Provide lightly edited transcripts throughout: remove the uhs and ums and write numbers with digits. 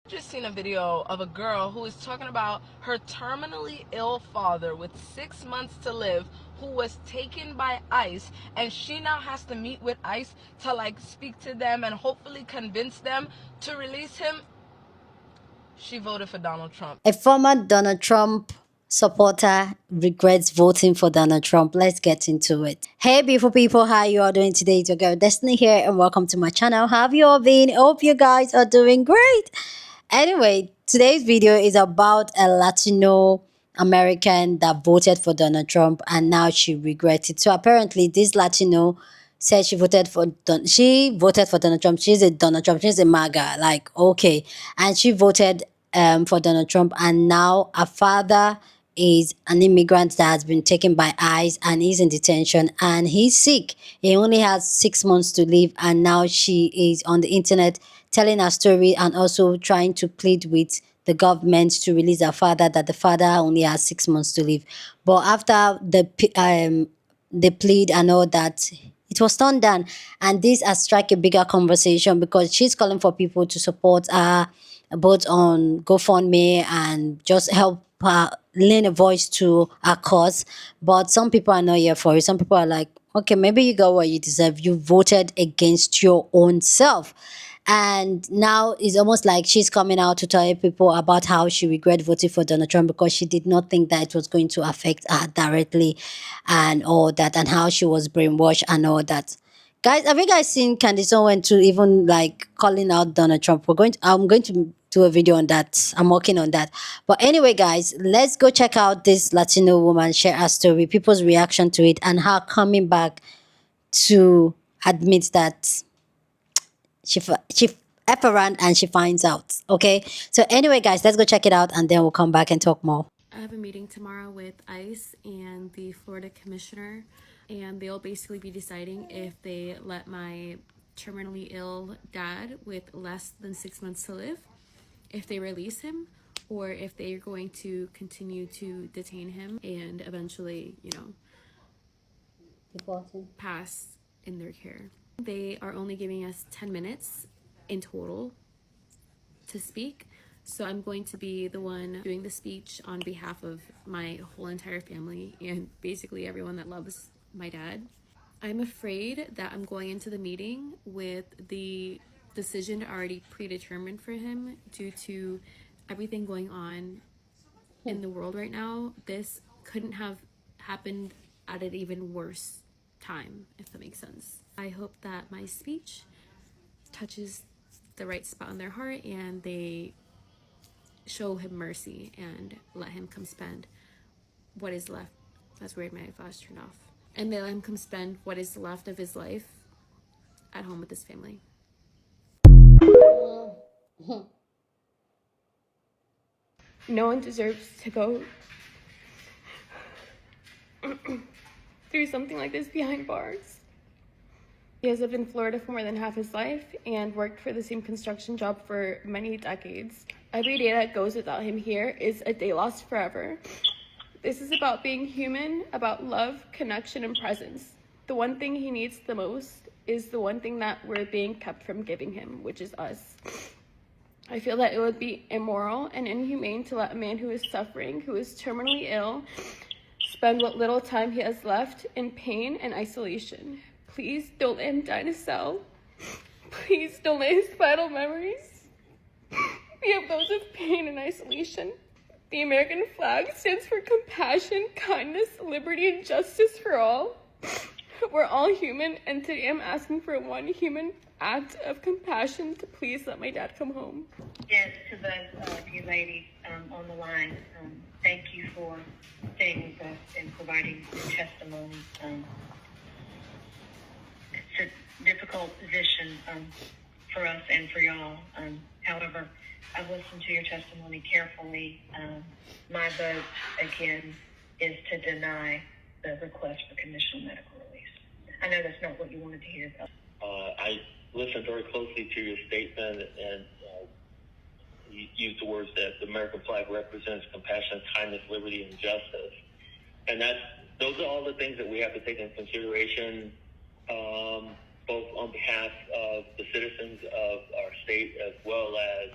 Just seen a video of a girl who is talking about her terminally ill father with 6 months to live, who was taken by ICE, and she now has to meet with ICE to like speak to them and hopefully convince them to release him. She voted for Donald Trump. A former Donald Trump supporter regrets voting for Donald Trump. Let's get into it. Hey, beautiful people, how you all doing today? It's your girl Destiny here, and welcome to my channel. How have you all been? Hope you guys are doing great. Anyway, today's video is about a Latino American that voted for Donald Trump and now she regrets it. So apparently, this Latino said she voted for Donald Trump. She's a Donald Trump. She's a MAGA. Like, okay, and she voted for Donald Trump, and now her father is an immigrant that has been taken by ICE and he's in detention and he's sick. He only has 6 months to live, and now she is on the internet telling her story and also trying to plead with the government to release her father, that the father only has 6 months to live. But after the plead and all that, it was turned down, and this has struck a bigger conversation because she's calling for people to support her both on GoFundMe and just help her lend a voice to her cause. But some people are not here for it. Some people are like, okay, maybe you got what you deserve. You voted against your own self. And now it's almost like she's coming out to tell people about how she regret voting for Donald Trump because she did not think that it was going to affect her directly and all that, and how she was brainwashed and all that. Guys, have you guys seen Candice Owen to even like calling out Donald Trump? I'm going to do a video on that. I'm working on that. But anyway, guys, let's go check out this Latino woman share her story, people's reaction to it, and her coming back to admit that she F around and she finds out. Okay. So anyway, guys, let's go check it out and then we'll come back and talk more. I have a meeting tomorrow with ICE and the Florida commissioner, and they'll basically be deciding if they let my terminally ill dad with less than 6 months to live, if they release him, or if they're going to continue to detain him and eventually, pass in their care. They are only giving us 10 minutes in total to speak. So I'm going to be the one doing the speech on behalf of my whole entire family and basically everyone that loves my dad. I'm afraid that I'm going into the meeting with the decision already predetermined for him due to everything going on in the world right now. This couldn't have happened at an even worse time, if that makes sense. I hope that my speech touches the right spot in their heart and they show him mercy and let him come spend what is left. That's weird, my flash turned off. And they let him come spend what is left of his life at home with his family. No one deserves to go through something like this behind bars. He has lived in Florida for more than half his life and worked for the same construction job for many decades. Every day that goes without him here is a day lost forever. This is about being human, about love, connection, and presence. The one thing he needs the most is the one thing that we're being kept from giving him, which is us. I feel that it would be immoral and inhumane to let a man who is suffering, who is terminally ill, spend what little time he has left in pain and isolation. Please don't let him die in a cell. Please don't let his final memories be of those of pain and isolation. The American flag stands for compassion, kindness, liberty, and justice for all. We're all human, and today I'm asking for one human act of compassion to please let my dad come home. Yes, to the you ladies on the line, thank you for staying with us and providing your testimony. It's a difficult position for us and for y'all. However, I've listened to your testimony carefully. My vote, again, is to deny the request for conditional medical release. I know that's not what you wanted to hear. I listened very closely to your statement, and you used the words that the American flag represents compassion, kindness, liberty, and justice. And those are all the things that we have to take into consideration, both on behalf of the citizens of our state as well as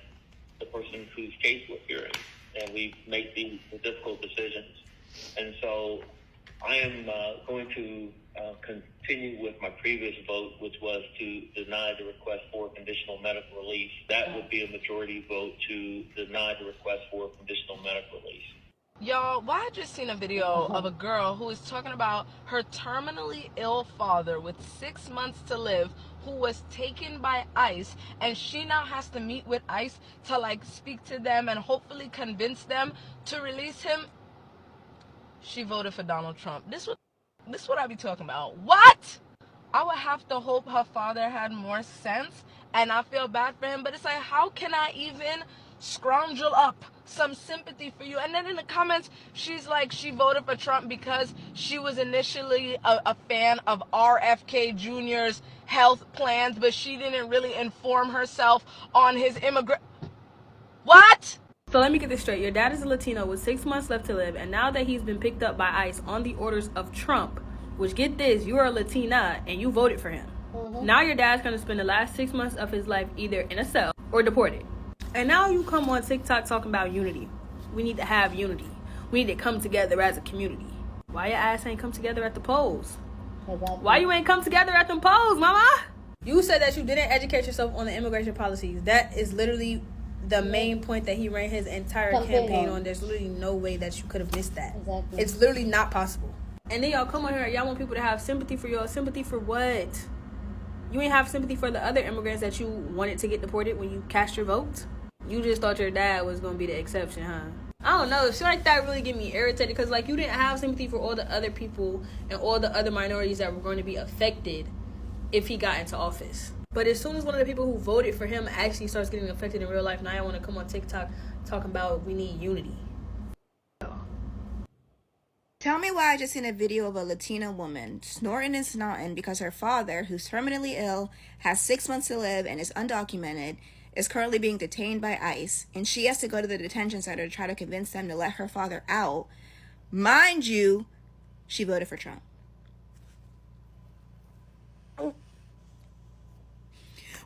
the person whose case we're hearing, and we make the difficult decisions. And so I am going to continue with my previous vote, which was to deny the request for conditional medical release. That would be a majority vote to deny the request for conditional medical release. Y'all, well, I just seen a video of a girl who is talking about her terminally ill father with 6 months to live, who was taken by ICE, and she now has to meet with ICE to like speak to them and hopefully convince them to release him. She voted for Donald Trump. This what I be talking about. What? I would have to hope her father had more sense, and I feel bad for him, but it's like, how can I even scrounge up some sympathy for you? And then in the comments, she's like, she voted for Trump because she was initially a fan of RFK Jr.'s health plans, but she didn't really inform herself on his What? So let me get this straight. Your dad is a Latino with 6 months left to live, and now that he's been picked up by ICE on the orders of Trump, which, get this, you are a Latina and you voted for him. Now your dad's going to spend the last 6 months of his life either in a cell or deported. And now you come on TikTok talking about unity. We need to have unity. We need to come together as a community. Why your ass ain't come together at the polls? Why you ain't come together at them polls, mama? You said that you didn't educate yourself on the immigration policies. That is literally the main point that he ran his entire campaign on. There's literally no way that you could have missed that. Exactly. It's literally not possible. And then y'all come on here, y'all want people to have sympathy for y'all. Sympathy for what? You ain't have sympathy for the other immigrants that you wanted to get deported when you cast your vote? You just thought your dad was going to be the exception, huh? I don't know. Shit like that really get me irritated, because like, you didn't have sympathy for all the other people and all the other minorities that were going to be affected if he got into office. But as soon as one of the people who voted for him actually starts getting affected in real life, now I want to come on TikTok talking about we need unity. Tell me why I just seen a video of a Latina woman snorting and snotting because her father, who's terminally ill, has 6 months to live, and is undocumented, is currently being detained by ICE, and she has to go to the detention center to try to convince them to let her father out. Mind you, she voted for Trump.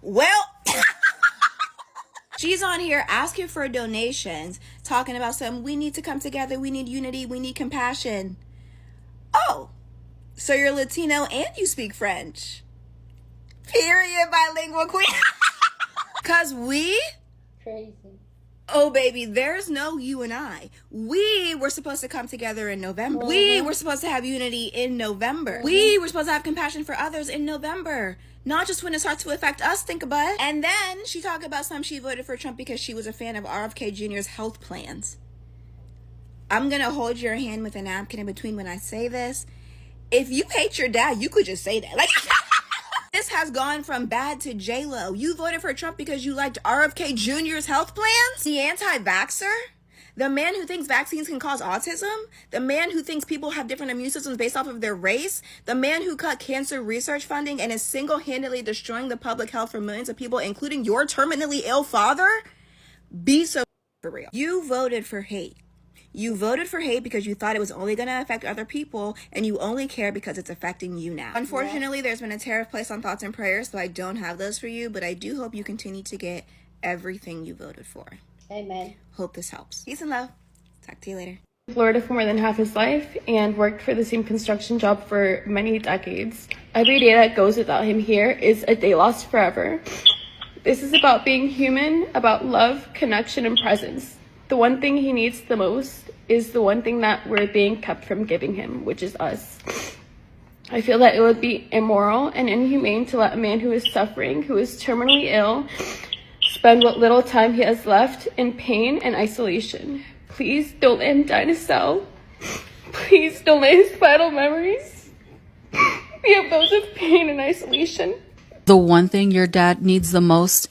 Well, she's on here asking for donations, talking about something. We need to come together. We need unity. We need compassion. Oh, so you're Latino and you speak French. Period, bilingual queen. Because we... Crazy. Oh, baby, there's no you and I. We were supposed to come together in November. We were supposed to have unity in November. We were supposed to have compassion for others in November. Not just when it starts to affect us, think about it. And then she talked about she voted for Trump because she was a fan of RFK Jr.'s health plans. I'm going to hold your hand with a napkin in between when I say this. If you hate your dad, you could just say that. Like, this has gone from bad to J-Lo. You voted for Trump because you liked RFK Jr.'s health plans? The anti-vaxxer? The man who thinks vaccines can cause autism? The man who thinks people have different immune systems based off of their race? The man who cut cancer research funding and is single-handedly destroying the public health for millions of people, including your terminally ill father? Be so for real. You voted for hate. You voted for hate because you thought it was only going to affect other people, and you only care because it's affecting you now. Unfortunately, there's been a tariff placed on thoughts and prayers, so I don't have those for you, but I do hope you continue to get everything you voted for. Amen. Hope this helps. Peace and love. Talk to you later. Florida for more than half his life and worked for the same construction job for many decades. Every day that goes without him here is a day lost forever. This is about being human, about love, connection, and presence. The one thing he needs the most is the one thing that we're being kept from giving him, which is us. I feel that it would be immoral and inhumane to let a man who is suffering, who is terminally ill, spend what little time he has left in pain and isolation. Please don't let him die in a cell. Please don't let his vital memories be of those of pain and isolation. The one thing your dad needs the most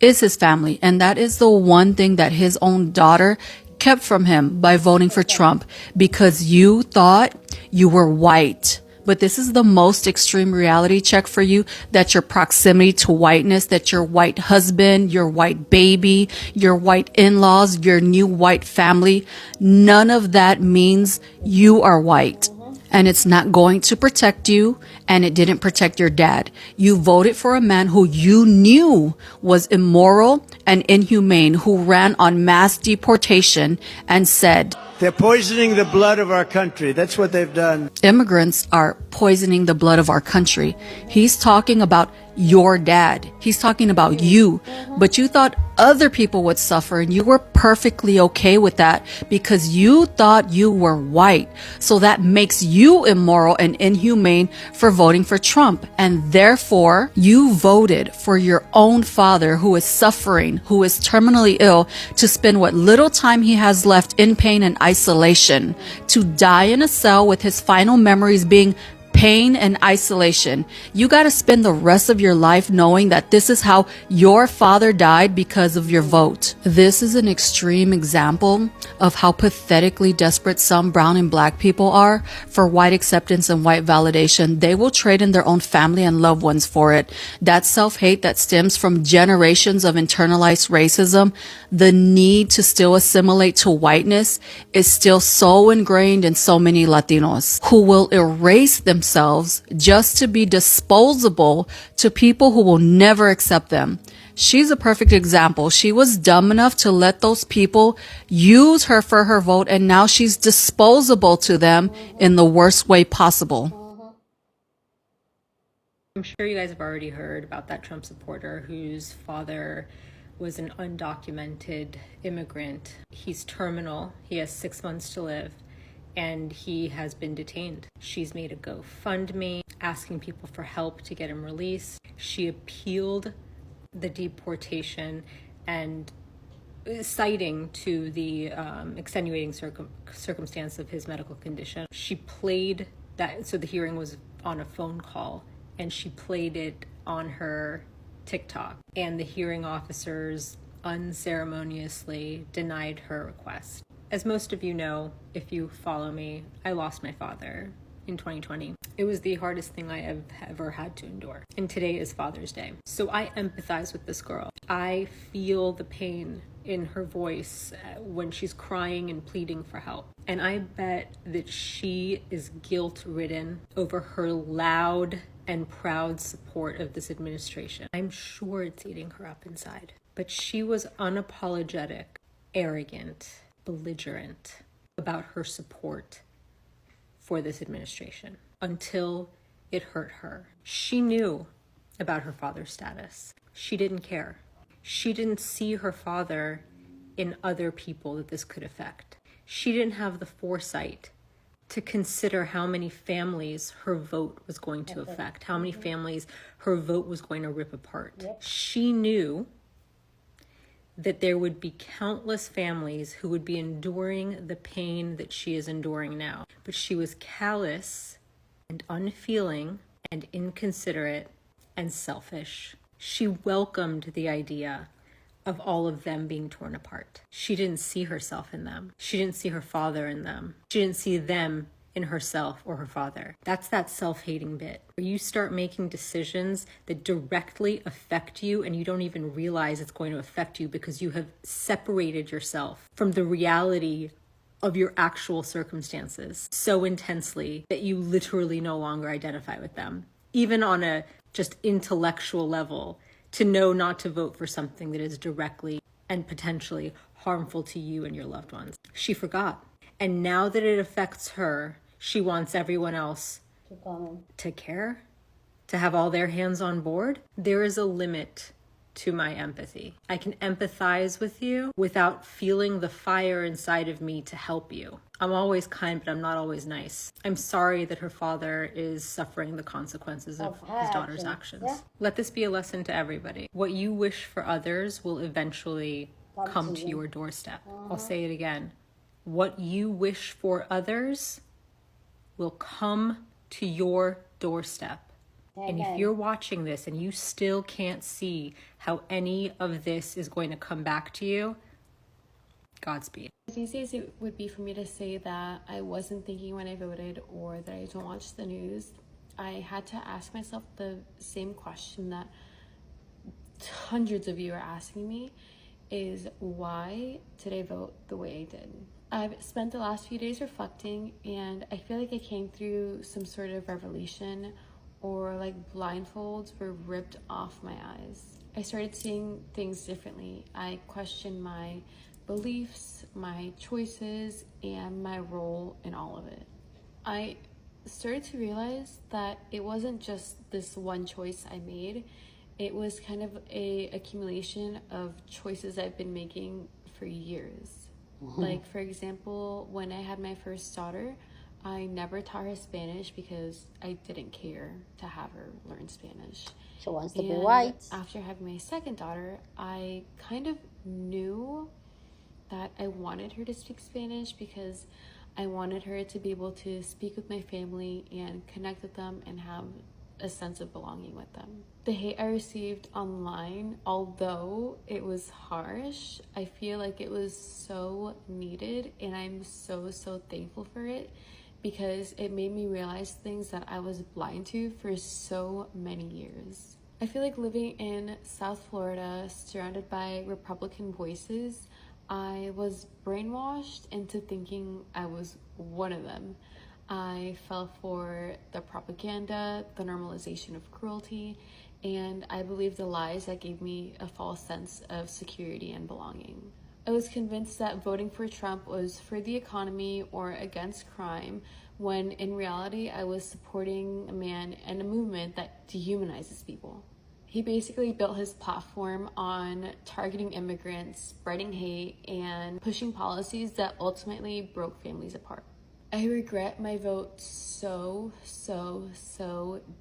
is his family. And that is the one thing that his own daughter kept from him by voting for Trump, because you thought you were white. But this is the most extreme reality check for you, that your proximity to whiteness, that your white husband, your white baby, your white in-laws, your new white family, none of that means you are white. and it's not going to protect you, and it didn't protect your dad. You voted for a man who you knew was immoral and inhumane, who ran on mass deportation and said, "They're poisoning the blood of our country." That's what they've done. immigrants are poisoning the blood of our country. He's talking about your dad. He's talking about you. But you thought other people would suffer, and you were perfectly okay with that because you thought you were white. So that makes you immoral and inhumane for voting for Trump. And therefore, you voted for your own father who is suffering, who is terminally ill, to spend what little time he has left in pain and isolation, to die in a cell with his final memories being pain and isolation. You got to spend the rest of your life knowing that this is how your father died because of your vote. This is an extreme example of how pathetically desperate some brown and black people are for white acceptance and white validation. They will trade in their own family and loved ones for it. That self-hate that stems from generations of internalized racism, the need to still assimilate to whiteness, is still so ingrained in so many Latinos who will erase themselves just to be disposable to people who will never accept them. She's a perfect example. She was dumb enough to let those people use her for her vote, and now she's disposable to them in the worst way possible. I'm sure you guys have already heard about that Trump supporter whose father was an undocumented immigrant. He's terminal. He has 6 months to live, and he has been detained. She's made a GoFundMe asking people for help to get him released. She appealed the deportation and citing to the extenuating circumstance of his medical condition. She played that, so the hearing was on a phone call, and she played it on her TikTok, and the hearing officers unceremoniously denied her request. As most of you know, if you follow me, I lost my father in 2020. It was the hardest thing I have ever had to endure. And today is Father's Day. So I empathize with this girl. I feel the pain in her voice when she's crying and pleading for help. And I bet that she is guilt-ridden over her loud and proud support of this administration. I'm sure it's eating her up inside. But she was unapologetic, arrogant, belligerent about her support for this administration until it hurt her. She knew about her father's status. She didn't care. She didn't see her father in other people that this could affect. She didn't have the foresight to consider how many families her vote was going to affect, how many families her vote was going to rip apart. She knew that there would be countless families who would be enduring the pain that she is enduring now. But she was callous and unfeeling and inconsiderate and selfish. She welcomed the idea of all of them being torn apart. She didn't see herself in them. She didn't see her father in them. She didn't see them in herself or her father. That's that self-hating bit where you start making decisions that directly affect you and you don't even realize it's going to affect you because you have separated yourself from the reality of your actual circumstances so intensely that you literally no longer identify with them, even on a just intellectual level, to know not to vote for something that is directly and potentially harmful to you and your loved ones. She forgot. And now that it affects her, she wants everyone else to care, to have all their hands on board. There is a limit to my empathy. I can empathize with you without feeling the fire inside of me to help you. I'm always kind, but I'm not always nice. I'm sorry that her father is suffering the consequences of his daughter's actions. Yeah. Let this be a lesson to everybody. What you wish for others will eventually come to your doorstep. I'll say it again. What you wish for others will come to your doorstep. And if you're watching this and you still can't see how any of this is going to come back to you, Godspeed. As easy as it would be for me to say that I wasn't thinking when I voted or that I don't watch the news, I had to ask myself the same question that hundreds of you are asking me. is why did I vote the way I did? I've spent the last few days reflecting, and I feel like I came through some sort of revelation, or like blindfolds were ripped off my eyes. I started seeing things differently. I questioned my beliefs, my choices, and my role in all of it. I started to realize that it wasn't just this one choice I made. It was kind of a accumulation of choices I've been making for years. Like, for example, when I had my first daughter, I never taught her Spanish because I didn't care to have her learn Spanish. She wants to be And white. after having my second daughter, I kind of knew that I wanted her to speak Spanish because I wanted her to be able to speak with my family and connect with them and have a sense of belonging with them. The hate I received online, although it was harsh, I feel like it was so needed, and I'm so thankful for it, because it made me realize things that I was blind to for so many years. I feel like living in South Florida, surrounded by Republican voices, I was brainwashed into thinking I was one of them. I fell for the propaganda, the normalization of cruelty, and I believed the lies that gave me a false sense of security and belonging. I was convinced that voting for Trump was for the economy or against crime, when in reality I was supporting a man and a movement that dehumanizes people. He basically built his platform on targeting immigrants, spreading hate, and pushing policies that ultimately broke families apart. I regret my vote so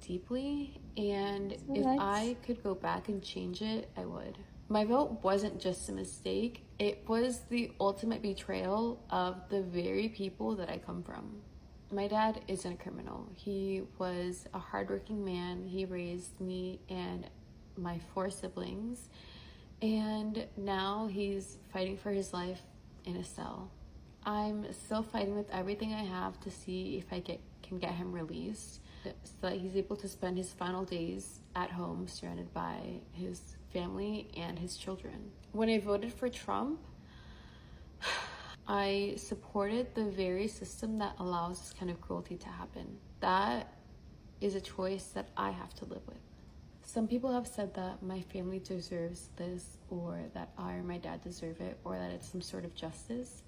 deeply, and if I could go back and change it, I would. My vote wasn't just a mistake, it was the ultimate betrayal of the very people that I come from. My dad isn't a criminal. He was a hardworking man. He raised me and my 4 siblings, and now he's fighting for his life in a cell. I'm still fighting with everything I have to see if I can get him released so that he's able to spend his final days at home surrounded by his family and his children. When I voted for Trump, I supported the very system that allows this kind of cruelty to happen. That is a choice that I have to live with. Some people have said that my family deserves this, or that I or my dad deserve it, or that it's some sort of justice.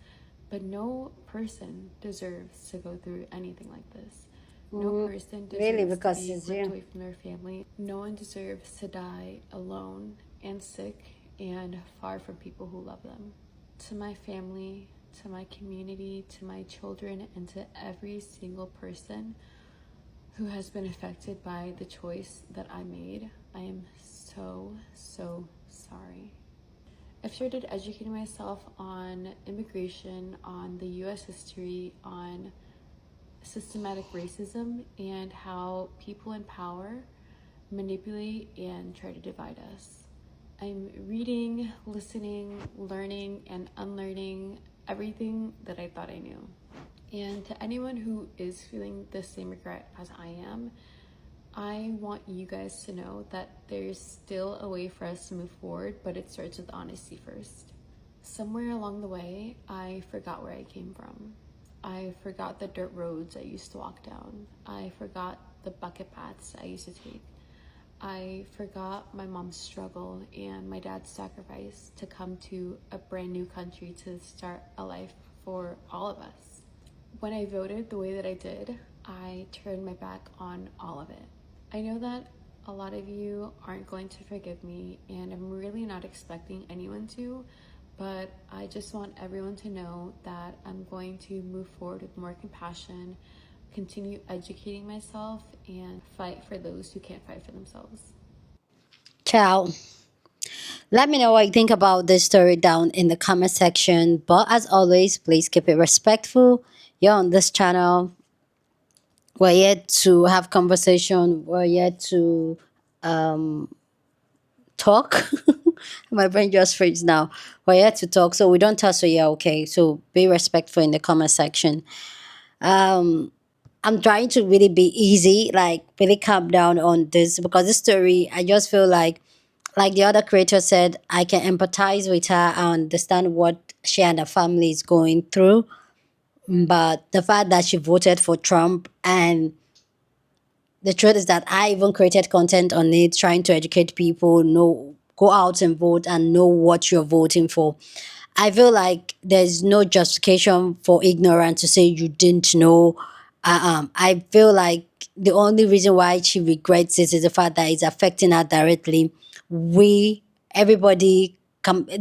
But no person deserves to go through anything like this. No person deserves because to be it's ripped you. away from their family. No one deserves to die alone and sick and far from people who love them. To my family, to my community, to my children, and to every single person who has been affected by the choice that I made, I am so sorry. I've started educating myself on immigration, on the US history, on systematic racism, and how people in power manipulate and try to divide us. I'm reading, listening, learning, and unlearning everything that I thought I knew. And to anyone who is feeling the same regret as I am, I want you guys to know that there's still a way for us to move forward, but it starts with honesty first. Somewhere along the way, I forgot where I came from. I forgot the dirt roads I used to walk down. I forgot the bucket paths I used to take. I forgot my mom's struggle and my dad's sacrifice to come to a brand new country to start a life for all of us. When I voted the way that I did, I turned my back on all of it. I know that a lot of you aren't going to forgive me, and I'm really not expecting anyone to, but I just want everyone to know that I'm going to move forward with more compassion, continue educating myself, and fight for those who can't fight for themselves. Ciao. Let me know what you think about this story down in the comment section. But as always, please keep it respectful. You're on this channel. We're here to have conversation. We're here to talk. My brain just freezes now. We're here to talk, so we don't tussle here, okay? So be respectful in the comment section. I'm trying to really be easy, like really calm down on this, because this story, I just feel like like the other creator said, I can empathize with her and understand what she and her family is going through. But the fact that she voted for Trump, and the truth is that I even created content on it trying to educate people, know, go out and vote and know what you're voting for. I feel like there's no justification for ignorance to say you didn't know. I feel like the only reason why she regrets it is the fact that it's affecting her directly. Everybody,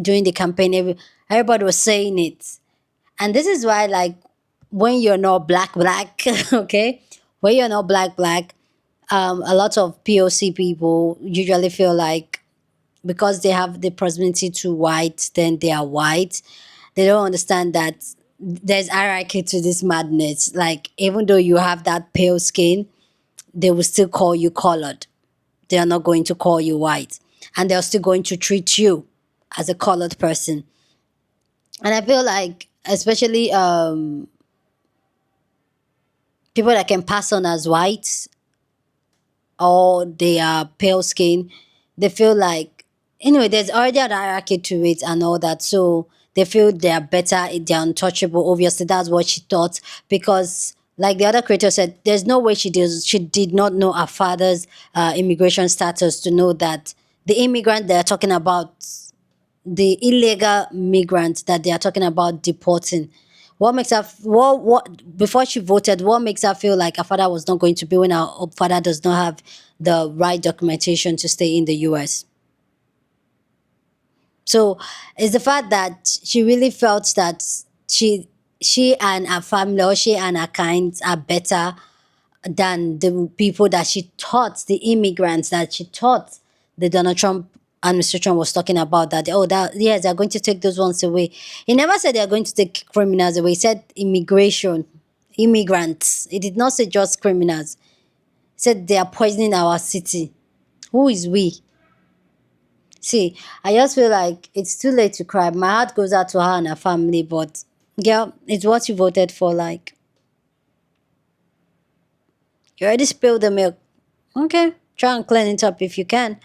during the campaign, everybody was saying it. And this is why, like, when you're not black, okay, when you're not black, a lot of POC people usually feel like because they have the proximity to white, then they are white. They don't understand that there's hierarchy to this madness. Like, even though you have that pale skin, they will still call you colored. They are not going to call you white. And they're still going to treat you as a colored person. And I feel like, especially people that can pass on as white or they are pale skin, they feel like, anyway, there's already an hierarchy to it and all that. So they feel they are better, they're untouchable. Obviously, that's what she thought. Because, like the other creator said, there's no way she did not know her father's immigration status to know that the immigrant they're talking about, the illegal migrants that they are talking about deporting. What makes her what before she voted? What makes her feel like her father was not going to be when her father does not have the right documentation to stay in the U.S.? So it's the fact that she really felt that she and her family, or she and her kind, are better than the people that she thought, the immigrants that she thought the Donald Trump administration was talking about, that, oh, that, yes, they're going to take those ones away. He never said they're going to take criminals away. He said immigration, immigrants. He did not say just criminals. He said they are poisoning our city. Who is we? See, I just feel like it's too late to cry. My heart goes out to her and her family, but girl, it's what you voted for. Like, you already spilled the milk. Okay, try and clean it up if you can.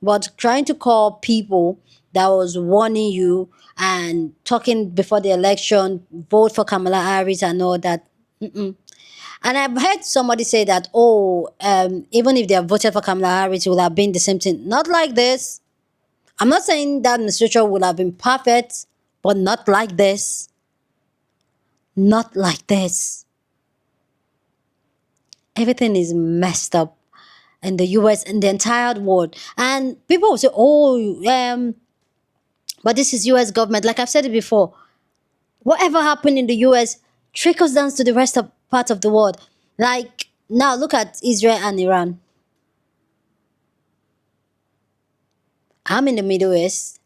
But trying to call people that was warning you and talking before the election, vote for Kamala Harris and all that. Mm-mm. And I've heard somebody say that, oh, even if they have voted for Kamala Harris, it would have been the same thing. Not like this. I'm not saying that administration would have been perfect, but not like this. Not like this. Everything is messed up in the US and the entire world. And people will say, oh, but this is US government. Like I've said it before, whatever happened in the US trickles down to the rest of part of the world. Like now, look at Israel and Iran. I'm in the Middle East.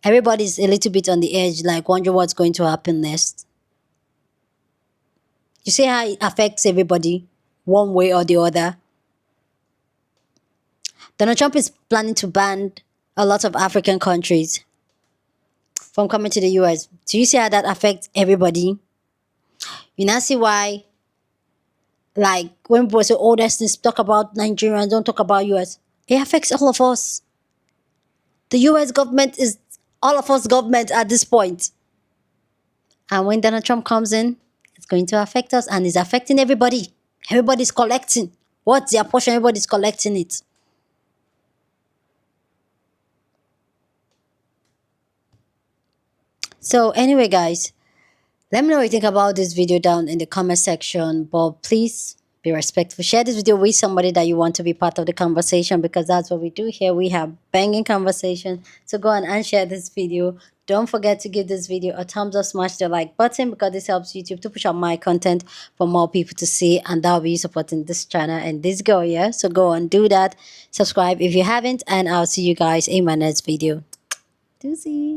Everybody's a little bit on the edge, like wondering what's going to happen next. You see how it affects everybody one way or the other. Donald Trump is planning to ban a lot of African countries from coming to the US. Do you see how that affects everybody? You now see why, like, when people say, oh, let's talk about Nigerians, don't talk about US. It affects all of us. The US government is all of us government at this point. And when Donald Trump comes in, it's going to affect us, and it's affecting everybody. Everybody's collecting. What's their portion? Everybody's collecting it. So anyway, guys, let me know what you think about this video down in the comment section. But please be respectful. Share this video with somebody that you want to be part of the conversation, because that's what we do here. We have banging conversation. So go on and share this video. Don't forget to give this video a thumbs up, smash the like button, because this helps YouTube to push out my content for more people to see, and that'll be supporting this channel and this girl, yeah? So go on, do that. Subscribe if you haven't, and I'll see you guys in my next video. Doozy.